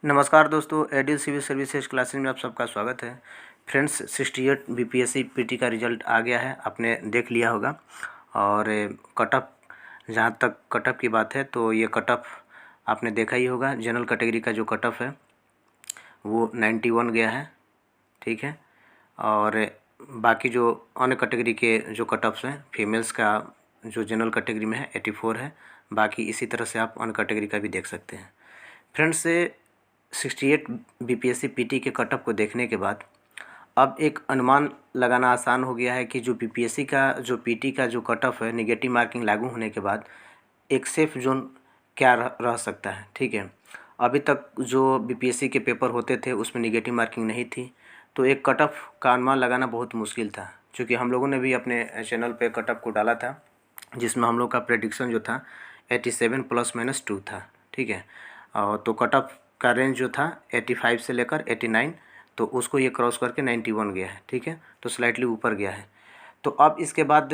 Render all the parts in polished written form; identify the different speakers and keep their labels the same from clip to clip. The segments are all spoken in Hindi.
Speaker 1: नमस्कार दोस्तों, एडिल सिविल सर्विसेज क्लासेज में आप सबका स्वागत है। फ्रेंड्स, 68 बीपीएससी पीटी का रिजल्ट आ गया है, आपने देख लिया होगा। और कटअप, जहाँ तक कटअप की बात है तो ये कटअप आपने देखा ही होगा। जनरल कैटेगरी का जो कटअप है वो 91 गया है, ठीक है। और बाकी जो अन्य कैटेगरी के जो कटअप्स हैं, फीमेल्स का जो जनरल कैटेगरी में है 84 है। बाकी इसी तरह से आप अन्य कैटेगरी का भी देख सकते हैं। फ्रेंड्स, 68 बीपीएससी पीटी के कटअप को देखने के बाद अब एक अनुमान लगाना आसान हो गया है कि जो बीपीएससी का जो पीटी का जो कटअप है, नेगेटिव मार्किंग लागू होने के बाद एक सेफ जोन क्या रह सकता है, ठीक है। अभी तक जो बीपीएससी के पेपर होते थे उसमें नेगेटिव मार्किंग नहीं थी, तो एक कटअप का अनुमान लगाना बहुत मुश्किल था। क्योंकि हम लोगों ने भी अपने चैनल पे कटअप को डाला था, जिसमें हम लोग का प्रेडिक्शन जो था 87 ± 2 था, ठीक है। और तो कटअप का रेंज जो था 85 से लेकर 89, तो उसको ये क्रॉस करके 91 गया है, ठीक है। तो स्लाइटली ऊपर गया है। तो अब इसके बाद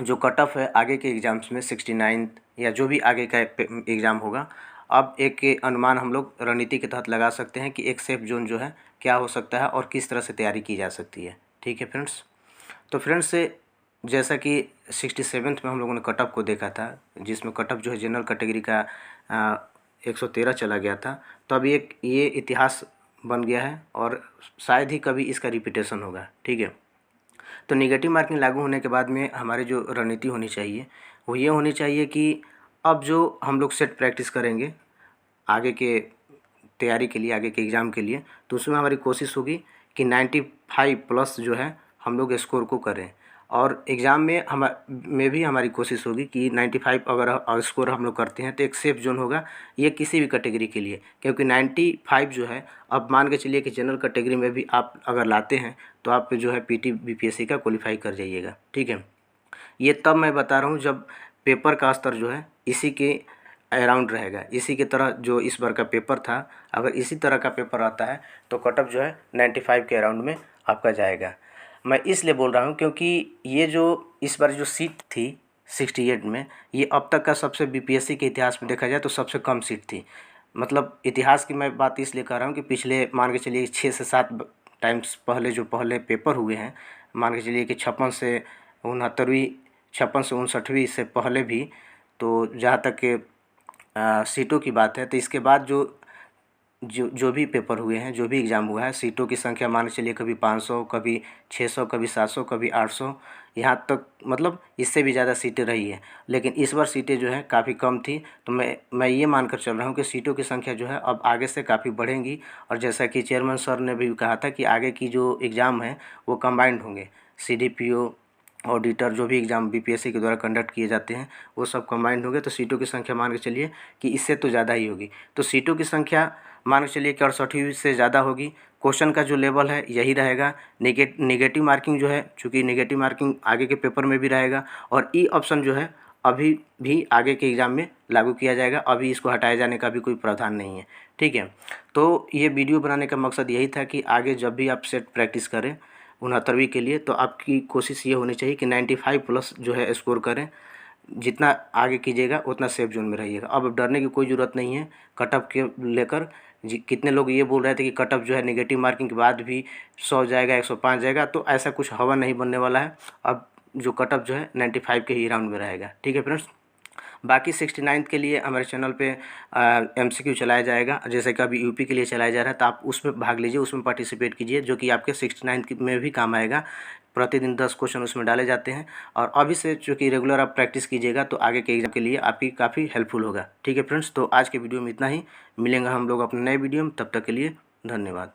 Speaker 1: जो कटअप है आगे के एग्ज़ाम्स में 69 या जो भी आगे का एग्ज़ाम होगा, अब एक अनुमान हम लोग रणनीति के तहत लगा सकते हैं कि एक सेफ जोन जो है क्या हो सकता है और किस तरह से तैयारी की जा सकती है, ठीक है फ्रेंड्स। तो फ्रेंड्स, जैसा कि 67th में हम लोगों ने कटअप को देखा था, जिसमें कटअप जो है जनरल कैटेगरी का 113 चला गया था। तो अब ये इतिहास बन गया है और शायद ही कभी इसका रिपीटेशन होगा, ठीक है। तो नेगेटिव मार्किंग लागू होने के बाद में हमारी जो रणनीति होनी चाहिए वो ये होनी चाहिए कि अब जो हम लोग सेट प्रैक्टिस करेंगे आगे के तैयारी के लिए, आगे के एग्ज़ाम के लिए, तो उसमें हमारी कोशिश होगी कि 95+ जो है हम लोग स्कोर को करें। और एग्ज़ाम में भी हमारी कोशिश होगी कि 95 अगर स्कोर हम लोग करते हैं तो एक सेफ जोन होगा ये किसी भी कैटेगरी के लिए। क्योंकि 95 जो है, अब मान के चलिए कि जनरल कैटेगरी में भी आप अगर लाते हैं तो आप जो है पीटी बीपीएससी का क्वालिफाई कर जाइएगा, ठीक है। ये तब मैं बता रहा हूँ जब पेपर का स्तर जो है इसी के अराउंड रहेगा, इसी की तरह जो इस बार का पेपर था, अगर इसी तरह का पेपर आता है तो कटअप जो है 95 के अराउंड में आपका जाएगा। मैं इसलिए बोल रहा हूँ क्योंकि ये जो इस बार जो सीट थी 68 में, ये अब तक का सबसे बीपीएससी के इतिहास में देखा जाए तो सबसे कम सीट थी। मतलब इतिहास की मैं बात इसलिए कर रहा हूँ कि पिछले मान के चलिए 6 से 7 टाइम्स पहले जो पहले पेपर हुए हैं, मान के चलिए कि 56 से 69वीं, 56 से 59वीं से पहले भी, तो जहाँ तक के सीटों की बात है, तो इसके बाद जो भी पेपर हुए हैं, जो भी एग्ज़ाम हुआ है, सीटों की संख्या मान के चलिए कभी 500, कभी 600, कभी 700, कभी 800, यहाँ तक मतलब इससे भी ज़्यादा सीटें रही है। लेकिन इस बार सीटें जो हैं काफ़ी कम थी। तो मैं ये मानकर चल रहा हूँ कि सीटों की संख्या जो है अब आगे से काफ़ी बढ़ेंगी। और जैसा कि चेयरमैन सर ने भी कहा था कि आगे की जो एग्ज़ाम है वो कंबाइंड होंगे, सीडीपीओ, ऑडिटर, जो भी एग्ज़ाम बीपीएससी के द्वारा कंडक्ट किए जाते हैं वो सब कंबाइंड हो गए। तो सीटों की संख्या मान के चलिए कि इससे तो ज़्यादा ही होगी। तो सीटों की संख्या मान के चलिए कि 68 से ज़्यादा होगी। क्वेश्चन का जो लेवल है यही रहेगा। नेगेटिव मार्किंग जो है, चूँकि नेगेटिव मार्किंग आगे के पेपर में भी रहेगा, और ई ऑप्शन जो है अभी भी आगे के एग्ज़ाम में लागू किया जाएगा। अभी इसको हटाए जाने का भी कोई प्रावधान नहीं है, ठीक है। तो ये वीडियो बनाने का मकसद यही था कि आगे जब भी आप सेट प्रैक्टिस करें 69वीं के लिए, तो आपकी कोशिश ये होनी चाहिए कि 95+ जो है स्कोर करें। जितना आगे कीजिएगा उतना सेफ जोन में रहिएगा। अब डरने की कोई ज़रूरत नहीं है कटअप के लेकर। कितने लोग ये बोल रहे थे कि कटअप जो है नेगेटिव मार्किंग के बाद भी 100 जाएगा, 105 जाएगा, तो ऐसा कुछ हवा नहीं बनने वाला है। अब जो कटअप जो है 95 के ही राउंड में रहेगा, ठीक है फ्रेंड्स। बाकी 69 के लिए हमारे चैनल पे एमसीक्यू चलाया जाएगा, जैसे कि अभी यूपी के लिए चलाया जा रहा है, तो आप उसमें भाग लीजिए, उसमें पार्टिसिपेट कीजिए, जो कि आपके 69 में भी काम आएगा। प्रतिदिन 10 क्वेश्चन उसमें डाले जाते हैं। और अभी से चूँकि रेगुलर आप प्रैक्टिस कीजिएगा तो आगे के एग्जाम के लिए आपकी काफ़ी हेल्पफुल होगा, ठीक है फ्रेंड्स। तो आज के वीडियो में इतना ही, मिलेंगे हम लोग अपने नए वीडियो में, तब तक के लिए धन्यवाद।